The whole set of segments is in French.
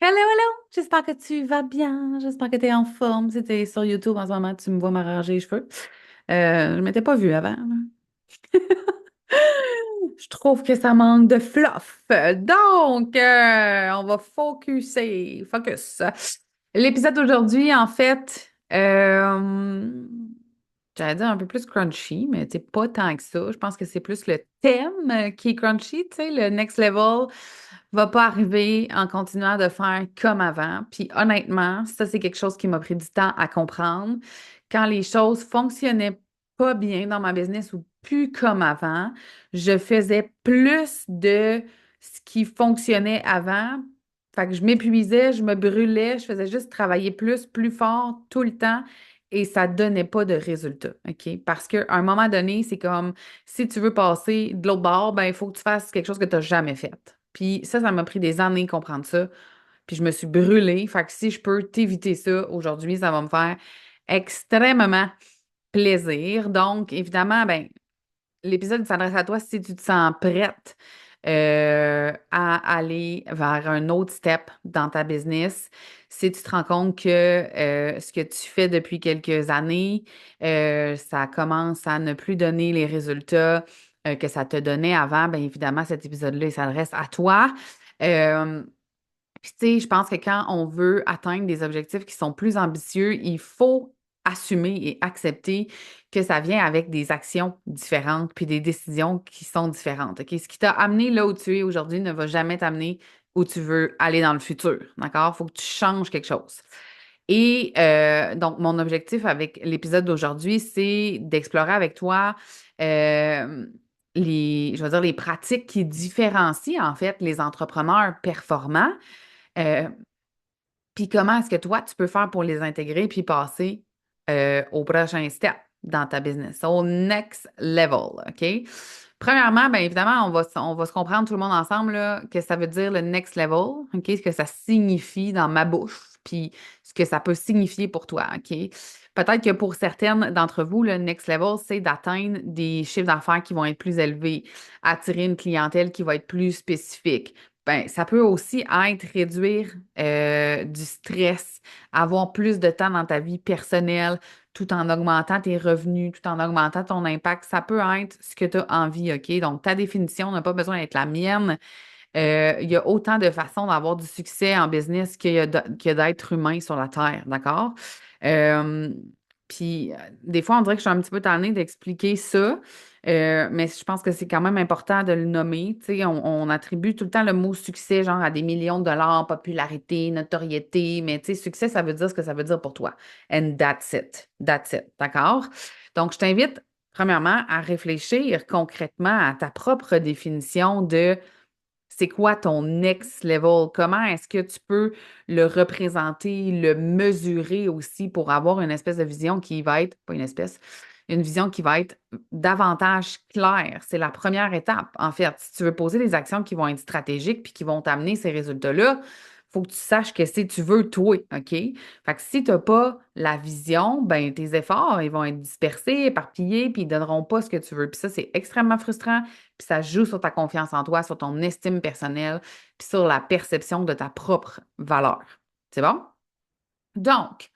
Hello, hello! J'espère que tu vas bien. J'espère que tu es en forme. Si tu es sur YouTube en ce moment, tu me vois m'arranger les cheveux. Je ne m'étais pas vue avant. Je trouve que ça manque de fluff. Donc, on va focuser. Focus. L'épisode d'aujourd'hui, en fait, j'allais dire un peu plus crunchy, mais c'est pas tant que ça. Je pense que c'est plus le thème qui est crunchy. Tu sais, le next level va pas arriver en continuant de faire comme avant. Puis honnêtement, ça, c'est quelque chose qui m'a pris du temps à comprendre. Quand les choses fonctionnaient pas bien dans ma business ou plus comme avant, je faisais plus de ce qui fonctionnait avant. Fait que je m'épuisais, je me brûlais, je faisais juste travailler plus, plus fort tout le temps et ça donnait pas de résultat, OK? Parce qu'à un moment donné, c'est comme si tu veux passer de l'autre bord, ben il faut que tu fasses quelque chose que tu n'as jamais fait. Puis ça m'a pris des années de comprendre ça. Puis je me suis brûlée. Fait que si je peux t'éviter ça aujourd'hui, ça va me faire extrêmement plaisir. Donc, évidemment, ben, l'épisode s'adresse à toi si tu te sens prête à aller vers un autre step dans ta business. Si tu te rends compte que ce que tu fais depuis quelques années, ça commence à ne plus donner les résultats que ça te donnait avant, bien évidemment, cet épisode-là, il s'adresse à toi. Euh, puis, tu sais, je pense que quand on veut atteindre des objectifs qui sont plus ambitieux, il faut assumer et accepter que ça vient avec des actions différentes puis des décisions qui sont différentes. OK? Ce qui t'a amené là où tu es aujourd'hui ne va jamais t'amener où tu veux aller dans le futur. D'accord? Il faut que tu changes quelque chose. Et donc, mon objectif avec l'épisode d'aujourd'hui, c'est d'explorer avec toi euh, je veux dire, les pratiques qui différencient en fait les entrepreneurs performants euh, puis comment est-ce que toi, tu peux faire pour les intégrer puis passer au prochain step dans ta business, au next level, OK? Premièrement, bien évidemment, on va se comprendre tout le monde ensemble là, que ça veut dire le next level, OK? Ce que ça signifie dans ma bouche, puis ce que ça peut signifier pour toi, OK? Peut-être que pour certaines d'entre vous, le next level, c'est d'atteindre des chiffres d'affaires qui vont être plus élevés, attirer une clientèle qui va être plus spécifique. Ben, ça peut aussi être réduire du stress, avoir plus de temps dans ta vie personnelle, tout en augmentant tes revenus, tout en augmentant ton impact. Ça peut être ce que tu as envie, OK? Donc, ta définition n'a pas besoin d'être la mienne. Il y a autant de façons d'avoir du succès en business qu'il y a d'êtres humains sur la Terre, d'accord? Euh, puis, des fois, on dirait que je suis un petit peu tannée d'expliquer ça, mais je pense que c'est quand même important de le nommer. Tu sais, on attribue tout le temps le mot succès, genre à des millions de dollars, popularité, notoriété, mais tu sais, succès, ça veut dire ce que ça veut dire pour toi. And that's it. That's it. D'accord? Donc, je t'invite, premièrement, à réfléchir concrètement à ta propre définition de c'est quoi ton next level? Comment est-ce que tu peux le représenter, le mesurer aussi pour avoir une espèce de vision qui va être, pas une espèce, une vision qui va être davantage claire. C'est la première étape, en fait. Si tu veux poser des actions qui vont être stratégiques puis qui vont t'amener ces résultats-là, il faut que tu saches que si tu veux, toi, OK? Fait que si tu n'as pas la vision, ben tes efforts, ils vont être dispersés, éparpillés, puis ils ne donneront pas ce que tu veux. Puis ça, c'est extrêmement frustrant, puis ça joue sur ta confiance en toi, sur ton estime personnelle, puis sur la perception de ta propre valeur. C'est bon? Donc,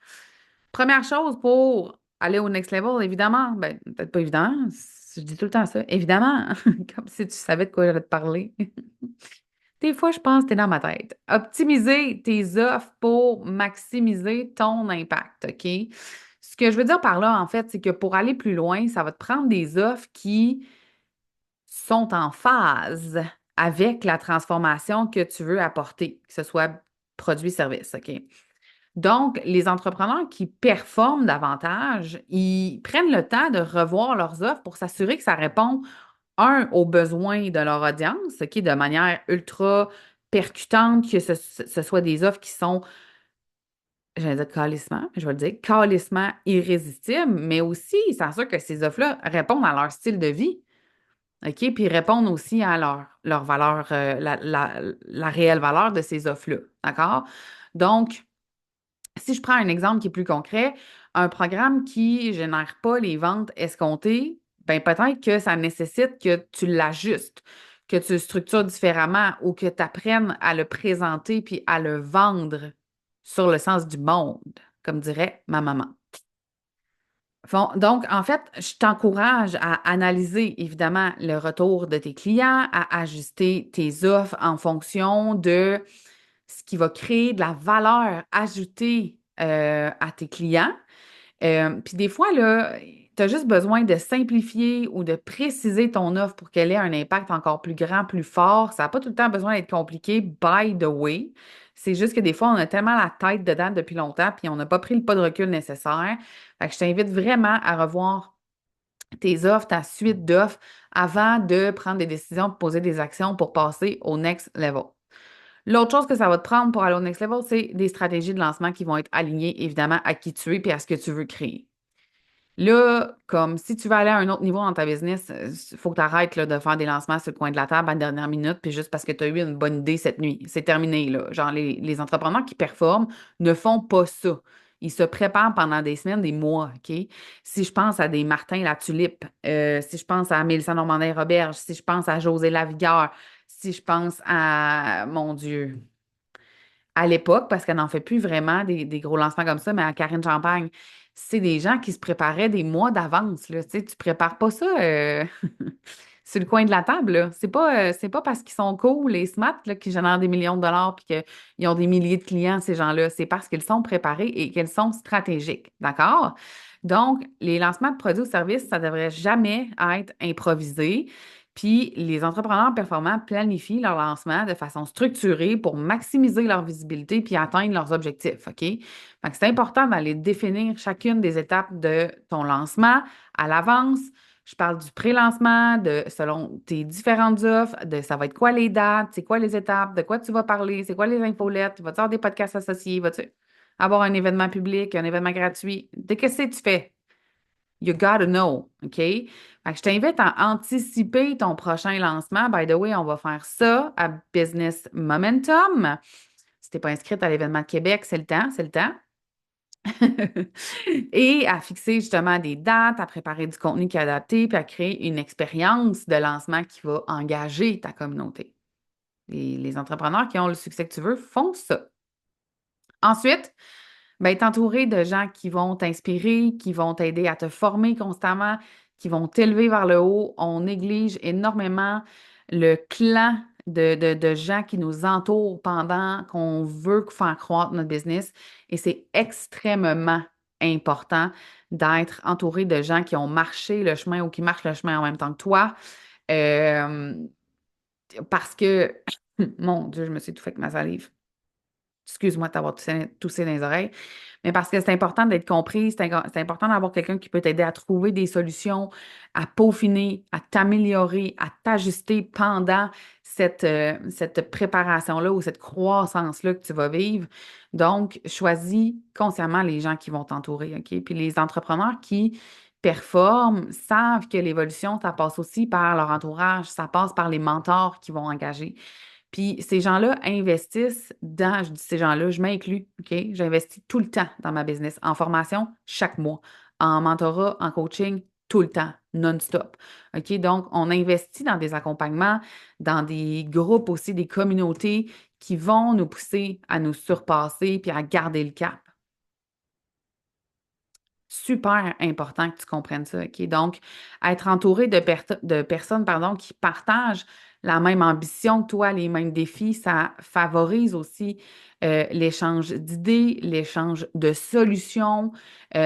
première chose pour aller au next level, évidemment, ben, peut-être pas évidemment, je dis tout le temps ça, évidemment, comme si tu savais de quoi j'allais te parler. Des fois, je pense que tu es dans ma tête. Optimiser tes offres pour maximiser ton impact, OK? Ce que je veux dire par là, en fait, c'est que pour aller plus loin, ça va te prendre des offres qui sont en phase avec la transformation que tu veux apporter, que ce soit produit-service, OK? Donc, les entrepreneurs qui performent davantage, ils prennent le temps de revoir leurs offres pour s'assurer que ça répond, un, aux besoins de leur audience, OK, de manière ultra percutante, que ce soit des offres qui sont, j'allais dire calissement, je vais le dire, calissement irrésistibles, mais aussi, ils s'assurent que ces offres-là répondent à leur style de vie. OK? Puis répondre aussi à leur valeur, la réelle valeur de ces offres-là. D'accord? Donc, si je prends un exemple qui est plus concret, un programme qui ne génère pas les ventes escomptées, ben peut-être que ça nécessite que tu l'ajustes, que tu le structures différemment ou que tu apprennes à le présenter puis à le vendre sur le sens du monde, comme dirait ma maman. Donc, en fait, je t'encourage à analyser évidemment le retour de tes clients, à ajuster tes offres en fonction de ce qui va créer de la valeur ajoutée à tes clients. Puis des fois, là, tu as juste besoin de simplifier ou de préciser ton offre pour qu'elle ait un impact encore plus grand, plus fort. Ça n'a pas tout le temps besoin d'être compliqué, by the way. C'est juste que des fois, on a tellement la tête dedans depuis longtemps, puis on n'a pas pris le pas de recul nécessaire. Fait que je t'invite vraiment à revoir tes offres, ta suite d'offres avant de prendre des décisions, de poser des actions pour passer au next level. L'autre chose que ça va te prendre pour aller au next level, c'est des stratégies de lancement qui vont être alignées évidemment à qui tu es et à ce que tu veux créer. Là, comme si tu veux aller à un autre niveau dans ta business, il faut que tu arrêtes là, de faire des lancements sur le coin de la table à la dernière minute, puis juste parce que tu as eu une bonne idée cette nuit. C'est terminé, là. Genre, les entrepreneurs qui performent ne font pas ça. Ils se préparent pendant des semaines, des mois, OK? Si je pense à des Martin Latulippe, si je pense à Mélissa Normandin-Roberge, si je pense à José Lavigueur, si je pense à, mon Dieu, à l'époque, parce qu'elle n'en fait plus vraiment des gros lancements comme ça, mais à Karine Champagne, c'est des gens qui se préparaient des mois d'avance, là. Tu sais, tu prépares pas ça sur le coin de la table, là. C'est pas parce qu'ils sont cool et smart, là, qu'ils génèrent des millions de dollars puis qu'ils ont des milliers de clients, ces gens-là. C'est parce qu'ils sont préparés et qu'ils sont stratégiques. D'accord? Donc, les lancements de produits ou services, ça devrait jamais être improvisé. Puis les entrepreneurs performants planifient leur lancement de façon structurée pour maximiser leur visibilité puis atteindre leurs objectifs, OK? Fait que c'est important d'aller définir chacune des étapes de ton lancement à l'avance. Je parle du pré-lancement, de selon tes différentes offres, de ça va être quoi les dates, c'est quoi les étapes, de quoi tu vas parler, c'est quoi les infolettes, vas-tu avoir des podcasts associés, vas-tu avoir un événement public, un événement gratuit, de qu'est-ce que tu fais? You gotta know, OK? Fait que je t'invite à anticiper ton prochain lancement. By the way, on va faire ça à Business Momentum. Si t'es pas inscrite à l'événement de Québec, c'est le temps, c'est le temps. Et à fixer justement des dates, à préparer du contenu qui est adapté, puis à créer une expérience de lancement qui va engager ta communauté. Les entrepreneurs qui ont le succès que tu veux font ça. Ensuite, ben, t'entourer de gens qui vont t'inspirer, qui vont t'aider à te former constamment, qui vont t'élever vers le haut. On néglige énormément le clan de gens qui nous entourent pendant qu'on veut faire croître notre business. Et c'est extrêmement important d'être entouré de gens qui ont marché le chemin ou qui marchent le chemin en même temps que toi. Euh, Parce que, mon Dieu, je me suis étouffée avec ma salive. Excuse-moi de t'avoir toussé dans les oreilles. Mais parce que c'est important d'être compris, c'est important d'avoir quelqu'un qui peut t'aider à trouver des solutions, à peaufiner, à t'améliorer, à t'ajuster pendant cette préparation-là ou cette croissance-là que tu vas vivre. Donc, choisis consciemment les gens qui vont t'entourer, OK? Puis les entrepreneurs qui performent savent que l'évolution, ça passe aussi par leur entourage, ça passe par les mentors qui vont engager. Puis ces gens-là investissent dans, je dis ces gens-là, je m'inclus, OK? J'investis tout le temps dans ma business, en formation chaque mois, en mentorat, en coaching, tout le temps, non-stop. OK? Donc, on investit dans des accompagnements, dans des groupes aussi, des communautés qui vont nous pousser à nous surpasser puis à garder le cap. Super important que tu comprennes ça, OK? Donc, être entouré de personnes, pardon, qui partagent la même ambition que toi, les mêmes défis, ça favorise aussi l'échange d'idées, l'échange de solutions.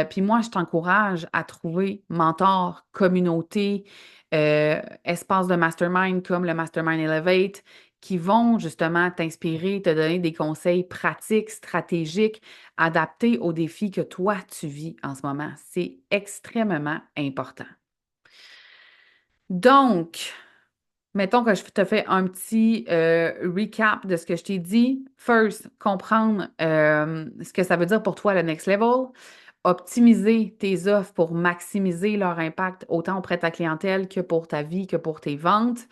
Puis moi, je t'encourage à trouver mentor, communauté, espace de mastermind comme le Mastermind Elevate, qui vont justement t'inspirer, te donner des conseils pratiques, stratégiques adapté aux défis que toi, tu vis en ce moment. C'est extrêmement important. Donc, mettons que je te fais un petit recap de ce que je t'ai dit. First, comprendre ce que ça veut dire pour toi le next level. Optimiser tes offres pour maximiser leur impact autant auprès de ta clientèle que pour ta vie, que pour tes ventes.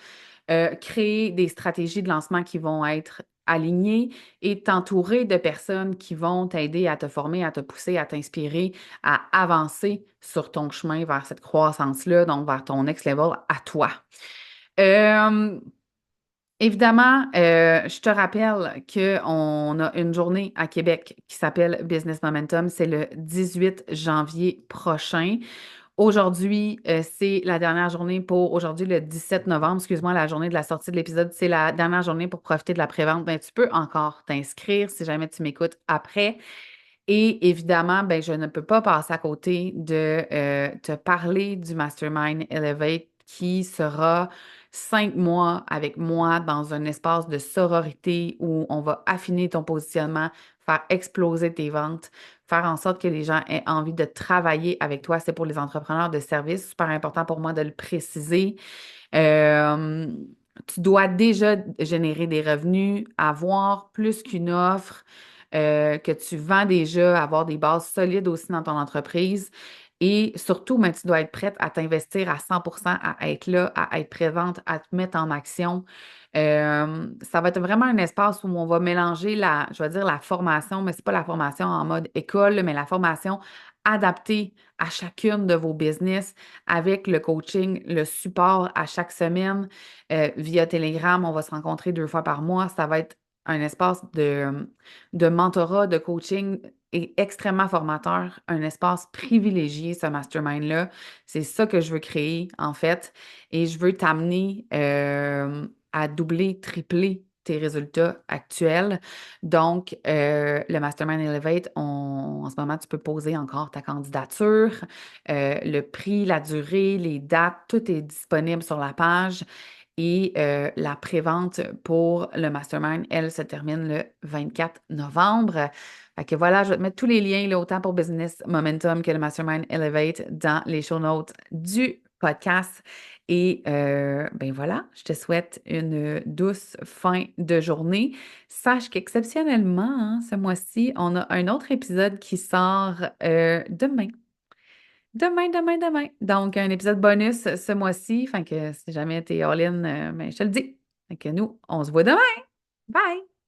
Créer des stratégies de lancement qui vont être alignées et t'entourer de personnes qui vont t'aider à te former, à te pousser, à t'inspirer, à avancer sur ton chemin vers cette croissance-là, donc vers ton next level à toi. Euh, Évidemment, je te rappelle qu'on a une journée à Québec qui s'appelle Business Momentum. C'est le 18 janvier prochain. Aujourd'hui, c'est la dernière journée pour aujourd'hui, le 17 novembre, excuse-moi, la journée de la sortie de l'épisode. C'est la dernière journée pour profiter de la prévente. Ben, tu peux encore t'inscrire si jamais tu m'écoutes après. Et évidemment, ben, je ne peux pas passer à côté de te parler du Mastermind Elevate qui sera 5 mois avec moi dans un espace de sororité où on va affiner ton positionnement, faire exploser tes ventes, faire en sorte que les gens aient envie de travailler avec toi. C'est pour les entrepreneurs de services, super important pour moi de le préciser. Euh, Tu dois déjà générer des revenus, avoir plus qu'une offre, que tu vends déjà, avoir des bases solides aussi dans ton entreprise. Et surtout, ben, tu dois être prête à t'investir à 100%, à être là, à être présente, à te mettre en action. Ça va être vraiment un espace où on va mélanger je vais dire la formation, mais c'est pas la formation en mode école, mais la formation adaptée à chacune de vos business avec le coaching, le support à chaque semaine via Telegram. On va se rencontrer 2 fois par mois. Ça va être un espace de mentorat, de coaching et extrêmement formateur, un espace privilégié, ce mastermind-là. C'est ça que je veux créer, en fait. Et je veux t'amener à doubler, tripler tes résultats actuels. Donc, le Mastermind Elevate, en ce moment, tu peux poser encore ta candidature. Le prix, la durée, les dates, tout est disponible sur la page. Et la prévente pour le Mastermind, elle, se termine le 24 novembre. Fait que voilà, je vais te mettre tous les liens, là, autant pour Business Momentum que le Mastermind Elevate dans les show notes du podcast. Et ben voilà, je te souhaite une douce fin de journée. Sache qu'exceptionnellement, hein, ce mois-ci, on a un autre épisode qui sort demain. Demain. Donc, un épisode bonus ce mois-ci. Fait que si jamais t'es all-in, ben, je te le dis. Fait que nous, on se voit demain. Bye!